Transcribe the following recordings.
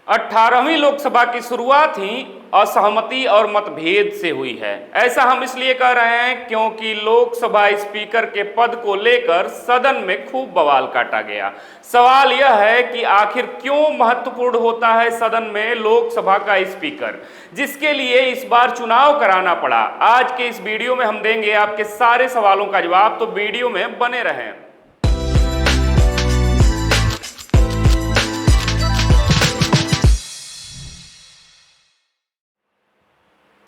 18वीं लोकसभा की शुरुआत ही असहमति और मतभेद से हुई है। ऐसा हम इसलिए कह रहे हैं क्योंकि लोकसभा स्पीकर के पद को लेकर सदन में खूब बवाल काटा गया। सवाल यह है कि आखिर क्यों महत्वपूर्ण होता है सदन में लोकसभा का स्पीकर, जिसके लिए इस बार चुनाव कराना पड़ा। आज के इस वीडियो में हम देंगे आपके सारे सवालों का जवाब, तो वीडियो में बने रहें।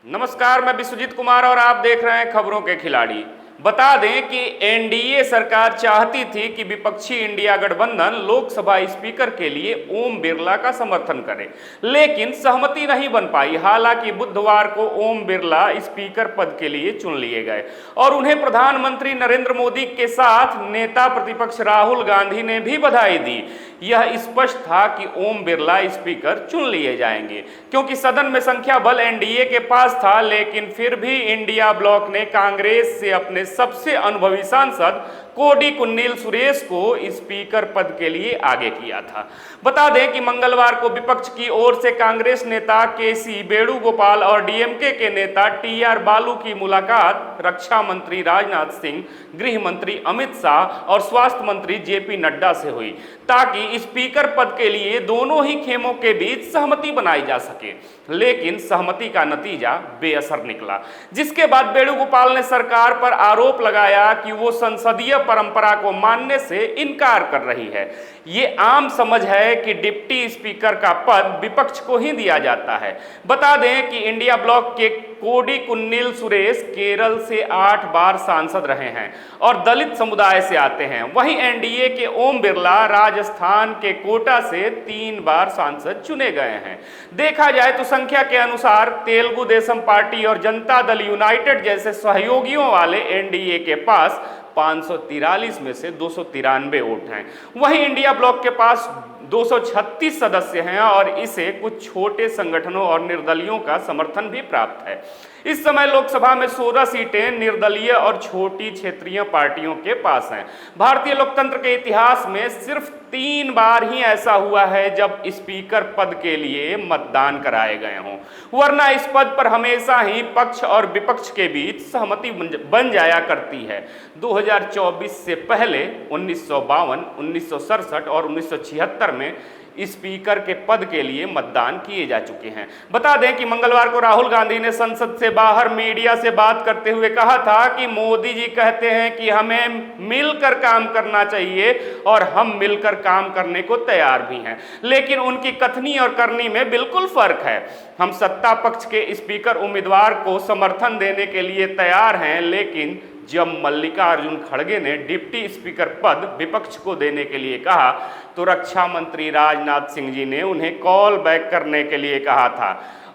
नमस्कार, मैं विश्वजीत कुमार और आप देख रहे हैं खबरों के खिलाड़ी। बता दें कि एनडीए सरकार चाहती थी कि विपक्षी इंडिया गठबंधन लोकसभा स्पीकर के लिए ओम बिरला का समर्थन करे, लेकिन सहमति नहीं बन पाई। हालांकि बुधवार को ओम बिरला स्पीकर पद के लिए चुन लिए गए और उन्हें प्रधानमंत्री नरेंद्र मोदी के साथ नेता प्रतिपक्ष राहुल गांधी ने भी बधाई दी। यह स्पष्ट था कि ओम बिरला स्पीकर चुन लिए जाएंगे क्योंकि सदन में संख्या बल एनडीए के पास था, लेकिन फिर भी इंडिया ब्लॉक ने कांग्रेस से अपने सबसे अनुभवी सांसद कोडिकुन्नील सुरेश को स्पीकर पद के लिए आगे किया था। बता दें कि मंगलवार को विपक्ष की ओर से कांग्रेस नेता केसी वेणुगोपाल और डीएमके के नेता टीआर बालू की मुलाकात रक्षा मंत्री राजनाथ सिंह, गृह मंत्री अमित शाह और स्वास्थ्य मंत्री जेपी नड्डा से हुई, ताकि स्पीकर पद के लिए दोनों ही खेमों के बीच सहमति बनाई जा सके। लेकिन सहमति का नतीजा बेअसर निकला, जिसके बाद वेणुगोपाल ने सरकार पर आरोप लगाया कि वो संसदीय परंपरा को मानने से इनकार कर रही है। ये आम समझ है कि डिप्टी स्पीकर का पद विपक्ष को ही दिया जाता है। बता दें कि इंडिया ब्लॉक के कोडिकुन्नील सुरेश केरल से 8 बार सांसद रहे हैं और दलित समुदाय से आते हैं। वहीं एनडीए के ओम बिरला राजस्थान के कोटा से 3 बार सांसद चुने गए हैं। देखा जाए तो संख्या के अनुसार तेलुगु देशम पार्टी और जनता दल यूनाइटेड जैसे सहयोगियों वाले एनडीए के पास 543 में से 293 वोट हैं। वहीं इंडिया ब्लॉक के पास 236 सदस्य हैं और इसे कुछ छोटे संगठनों और निर्दलियों का समर्थन भी प्राप्त है। इस समय लोकसभा में 16 सीटें निर्दलीय और छोटी क्षेत्रीय पार्टियों के पास हैं। भारतीय लोकतंत्र के इतिहास में सिर्फ 3 बार ही ऐसा हुआ है जब स्पीकर पद के लिए मतदान कराए गए हों, वरना इस पद पर हमेशा ही पक्ष और विपक्ष के बीच सहमति बन जाया करती है। 2024 से पहले 1952, 1967 और 1976 में स्पीकर के पद के लिए मतदान किए जा चुके हैं। बता दें कि मंगलवार को राहुल गांधी ने संसद से बाहर मीडिया से बात करते हुए कहा था कि मोदी जी कहते हैं कि हमें मिलकर काम करना चाहिए और हम मिलकर काम करने को तैयार भी हैं, लेकिन उनकी कथनी और करनी में बिल्कुल फर्क है। हम सत्ता पक्ष के स्पीकर उम्मीदवार को समर्थन देने के लिए तैयार हैं, लेकिन जब मल्लिकार्जुन खड़गे ने डिप्टी स्पीकर पद विपक्ष को देने के लिए कहा तो रक्षा मंत्री राजनाथ सिंह जी ने उन्हें कॉल बैक करने के लिए कहा था।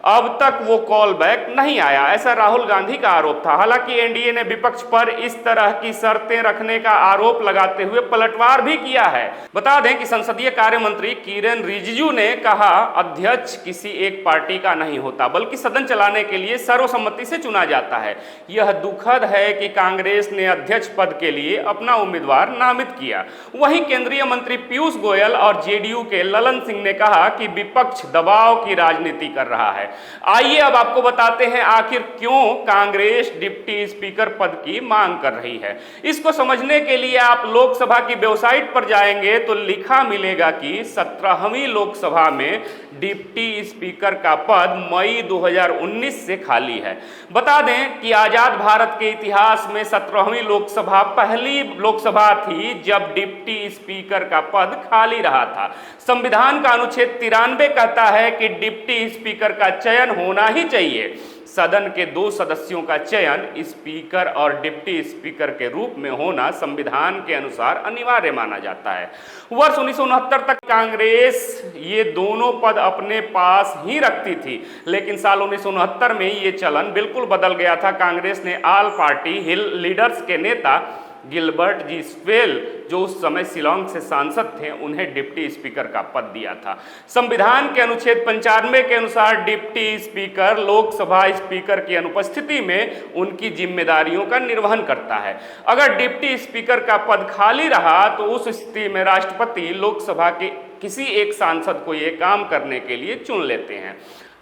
अब तक वो कॉल बैक नहीं आया, ऐसा राहुल गांधी का आरोप था। हालांकि एनडीए ने विपक्ष पर इस तरह की शर्तें रखने का आरोप लगाते हुए पलटवार भी किया है। बता दें कि संसदीय कार्य मंत्री किरेन रिजिजू ने कहा, अध्यक्ष किसी एक पार्टी का नहीं होता बल्कि सदन चलाने के लिए सर्वसम्मति से चुना जाता है। यह दुखद है कि कांग्रेस ने अध्यक्ष पद के लिए अपना उम्मीदवार नामित किया। वहीं केंद्रीय मंत्री पीयूष गोयल और जेडीयू के ललन सिंह ने कहा कि विपक्ष दबाव की राजनीति कर रहा है। आइए अब आपको बताते हैं आखिर क्यों कांग्रेस डिप्टी स्पीकर पद की मांग कर रही है। इसको समझने के लिए आप लोकसभा की वेबसाइट पर जाएंगे तो लिखा मिलेगा कि 17वीं लोकसभा में डिप्टी स्पीकर का पद मई 2019 से खाली है। बता दें कि आजाद भारत के इतिहास में 17वीं लोकसभा पहली लोकसभा थी जब डिप्टी स्पीकर का पद खाली रहा था। संविधान का अनुच्छेद 93 कहता है कि डिप्टी स्पीकर का चयन होना ही चाहिए। सदन के 2 सदस्यों का चयन स्पीकर और डिप्टी स्पीकर के रूप में होना संविधान के अनुसार अनिवार्य माना जाता है। वर्ष 1969 तक कांग्रेस ये दोनों पद अपने पास ही रखती थी, लेकिन साल 1969 में ये चलन बिल्कुल बदल गया था। कांग्रेस ने ऑल पार्टी हिल लीडर्स के नेता गिलबर्ट जी स्वेल, जो उस समय शिलोंग से सांसद थे, उन्हें डिप्टी स्पीकर का पद दिया था। संविधान के अनुच्छेद 95 के अनुसार डिप्टी स्पीकर लोकसभा स्पीकर की अनुपस्थिति में उनकी जिम्मेदारियों का निर्वहन करता है। अगर डिप्टी स्पीकर का पद खाली रहा तो उस स्थिति में राष्ट्रपति लोकसभा के किसी एक सांसद को ये काम करने के लिए चुन लेते हैं।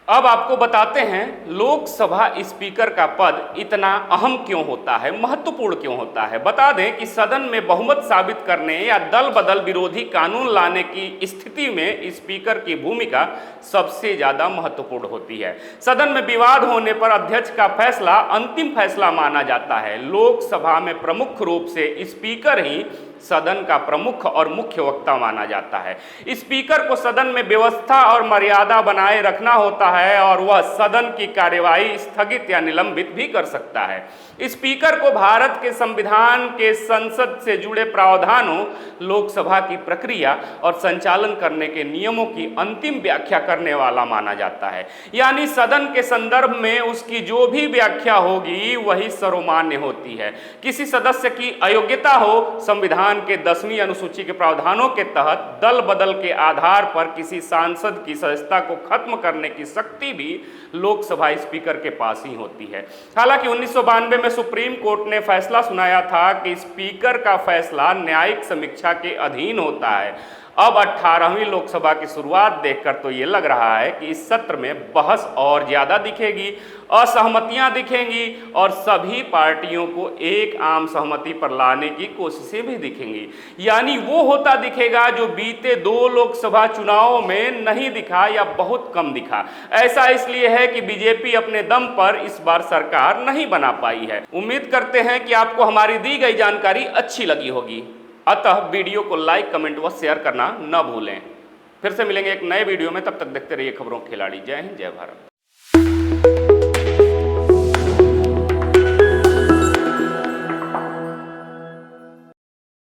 अब आपको बताते हैं लोकसभा स्पीकर का पद इतना अहम क्यों होता है, महत्वपूर्ण क्यों होता है। बता दें कि सदन में बहुमत साबित करने या दल बदल विरोधी कानून लाने की स्थिति में स्पीकर की भूमिका सबसे ज्यादा महत्वपूर्ण होती है। सदन में विवाद होने पर अध्यक्ष का फैसला अंतिम फैसला माना जाता है। लोकसभा में प्रमुख रूप से स्पीकर ही सदन का प्रमुख और मुख्य वक्ता माना जाता है। स्पीकर को सदन में व्यवस्था और मर्यादा बनाए रखना होता है और वह सदन की कार्यवाही स्थगित या निलंबित भी कर सकता है। स्पीकर को भारत के संविधान के संसद से जुड़े प्रावधानों, लोकसभा की प्रक्रिया और संचालन करने के नियमों की अंतिम व्याख्या करने वाला माना जाता है। यानी सदन के संदर्भ में उसकी जो भी व्याख्या होगी वही सर्वमान्य होती है। किसी सदस्य की अयोग्यता हो, संविधान के 10वीं अनुसूची के प्रावधानों के तहत दल बदल के आधार पर किसी सांसद की सदस्यता को खत्म करने की शक्ति भी लोकसभा स्पीकर के पास ही होती है। हालांकि 1992 में सुप्रीम कोर्ट ने फैसला सुनाया था कि स्पीकर का फैसला न्यायिक समीक्षा के अधीन होता है। अब 18वीं लोकसभा की शुरुआत देखकर तो ये लग रहा है कि इस सत्र में बहस और ज्यादा दिखेगी, असहमतियां दिखेंगी और सभी पार्टियों को एक आम सहमति पर लाने की कोशिशें भी दिखेंगी। यानी वो होता दिखेगा जो बीते 2 लोकसभा चुनावों में नहीं दिखा या बहुत कम दिखा। ऐसा इसलिए है कि बीजेपी अपने दम पर इस बार सरकार नहीं बना पाई है। उम्मीद करते हैं कि आपको हमारी दी गई जानकारी अच्छी लगी होगी, अतः वीडियो को लाइक, कमेंट व शेयर करना न भूलें। फिर से मिलेंगे एक नए वीडियो में, तब तक देखते रहिए खबरों खिलाड़ी। जय हिंद, जय भारत।